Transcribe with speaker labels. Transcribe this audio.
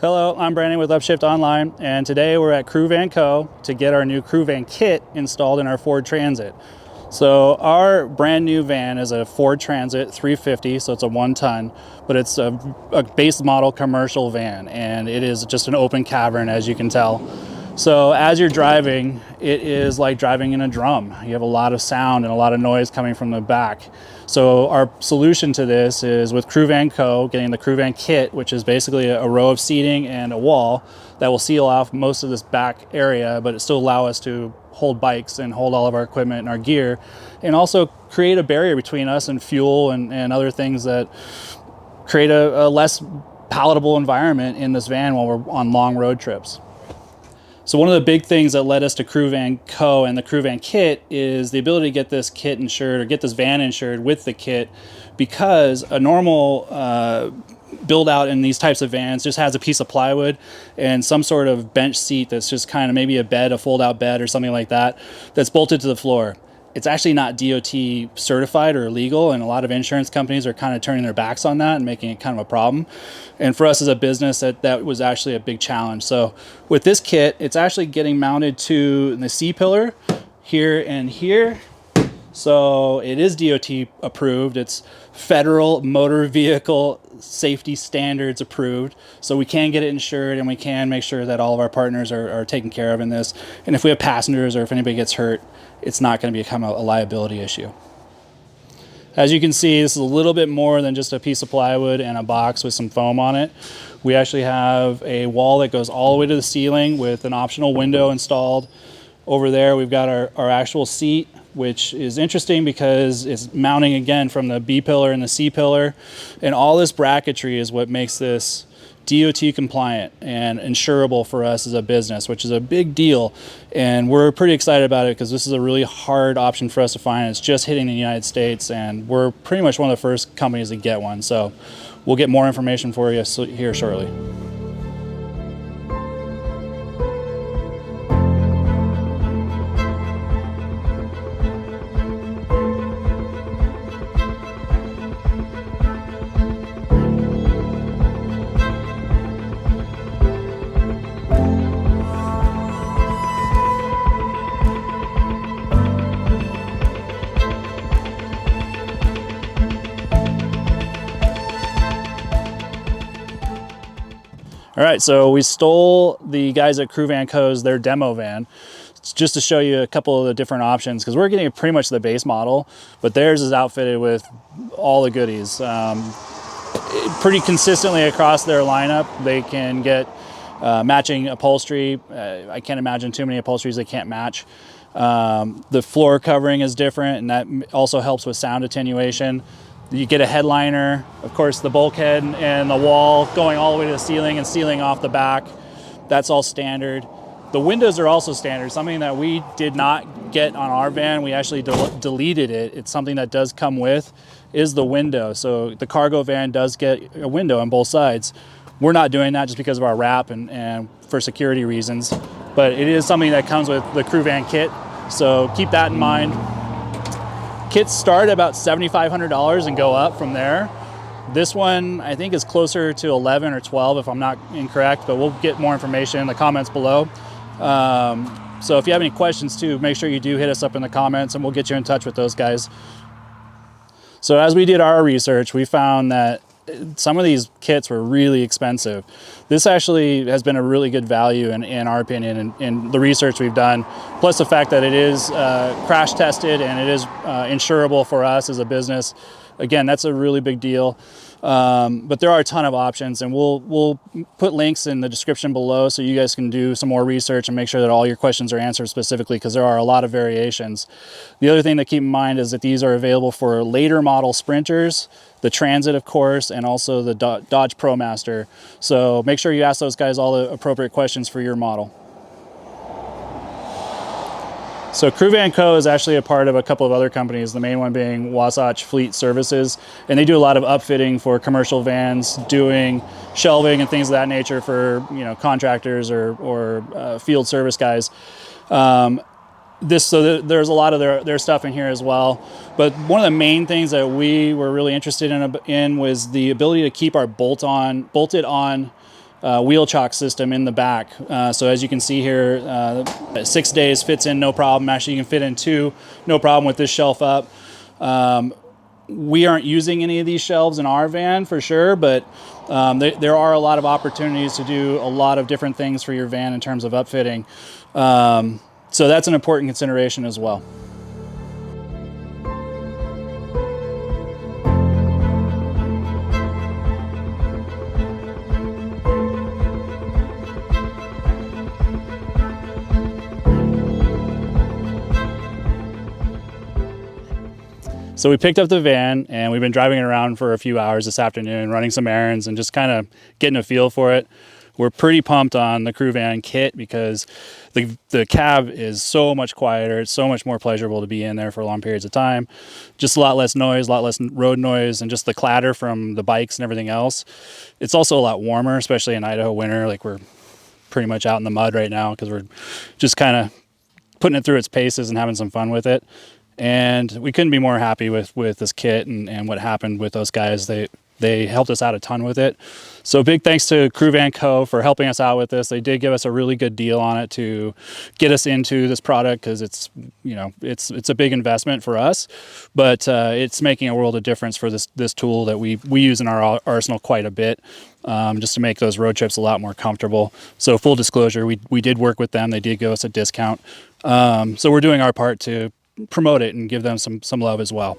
Speaker 1: Hello, I'm Brandon with Upshift Online, and today we're at Crewe Van Co. to get our new Crewe Van Kit installed in our Ford Transit. So our brand new van is a Ford Transit 350, so it's a 1-ton, but it's a base model commercial van, and it is just an open cavern, as you can tell. So as you're driving, it is like driving in a drum. You have a lot of sound and a lot of noise coming from the back. So our solution to this is with Crewe Van Co. getting the Crewe Van Kit, which is basically a row of seating and a wall that will seal off most of this back area, but it still allow us to hold bikes and hold all of our equipment and our gear, and also create a barrier between us and fuel and other things that create a less palatable environment in this van while we're on long road trips. So one of the big things that led us to Crewe Van Co. and the Crewe Van Kit is the ability to get this kit insured, or get this van insured with the kit, because a normal build out in these types of vans just has a piece of plywood and some sort of bench seat that's just kind of maybe a bed, a fold out bed or something like that, that's bolted to the floor. It's actually not DOT certified or legal, and a lot of insurance companies are kind of turning their backs on that and making it kind of a problem. And for us as a business, that was actually a big challenge. So with this kit, it's actually getting mounted to the C-pillar here and here. So it is DOT approved. It's federal motor vehicle safety standards approved. So we can get it insured, and we can make sure that all of our partners are taken care of in this. And if we have passengers or if anybody gets hurt, it's not going to become a liability issue. As you can see, this is a little bit more than just a piece of plywood and a box with some foam on it. We actually have a wall that goes all the way to the ceiling with an optional window installed. Over there, we've got our actual seat, which is interesting because it's mounting again from the B pillar and the C pillar. And all this bracketry is what makes this DOT compliant and insurable for us as a business, which is a big deal. And we're pretty excited about it because this is a really hard option for us to find. It's just hitting the United States, and we're pretty much one of the first companies to get one. So we'll get more information for you here shortly. All right, so we stole the guys at Crewe Van Co.'s their demo van just to show you a couple of the different options, because we're getting pretty much the base model, but theirs is outfitted with all the goodies. Pretty consistently across their lineup, they can get matching upholstery. I can't imagine too many upholsteries they can't match. The floor covering is different, and that also helps with sound attenuation. You get a headliner, of course, the bulkhead and the wall going all the way to the ceiling and sealing off the back. That's all standard. The windows are also standard, something that we did not get on our van. We actually deleted it. It's something that does come with, is the window. So the cargo van does get a window on both sides. We're not doing that just because of our wrap and for security reasons, but it is something that comes with the Crewe Van Kit. So keep that in mind. Kits start at about $7,500 and go up from there. This one I think is closer to 11 or 12 if I'm not incorrect, but we'll get more information in the comments below. So if you have any questions too, make sure you do hit us up in the comments and we'll get you in touch with those guys. So as we did our research, we found that some of these kits were really expensive. This actually has been a really good value in our opinion, in the research we've done, plus the fact that it is crash tested and it is insurable for us as a business. Again, that's a really big deal. But there are a ton of options, and we'll put links in the description below so you guys can do some more research and make sure that all your questions are answered specifically, because there are a lot of variations. The other thing to keep in mind is that these are available for later model Sprinters, the Transit, of course, and also the Dodge ProMaster. So make sure you ask those guys all the appropriate questions for your model. So Crewe Van Co. is actually a part of a couple of other companies, the main one being Wasatch Fleet Services, and they do a lot of upfitting for commercial vans, doing shelving and things of that nature for, you know, contractors or field service guys. So there's a lot of their stuff in here as well. But one of the main things that we were really interested in was the ability to keep our bolted on wheel chock system in the back. So as you can see here, 6 days fits in no problem. Actually, you can fit in 2, no problem with this shelf up. We aren't using any of these shelves in our van for sure, but there are a lot of opportunities to do a lot of different things for your van in terms of upfitting. So that's an important consideration as well. So we picked up the van and we've been driving it around for a few hours this afternoon, running some errands and just kind of getting a feel for it. We're pretty pumped on the Crewe Van Kit because the cab is so much quieter. It's so much more pleasurable to be in there for long periods of time. Just a lot less noise, a lot less road noise, and just the clatter from the bikes and everything else. It's also a lot warmer, especially in Idaho winter. Like, we're pretty much out in the mud right now because we're just kind of putting it through its paces and having some fun with it. And we couldn't be more happy with this kit and what happened with those guys. They helped us out a ton with it. So big thanks to Crewe Van Co for helping us out with this. They did give us a really good deal on it to get us into this product because it's, you know, it's a big investment for us, but it's making a world of difference for this tool that we use in our arsenal quite a bit, just to make those road trips a lot more comfortable. So full disclosure, we did work with them. They did give us a discount. So we're doing our part to promote it and give them some love as well.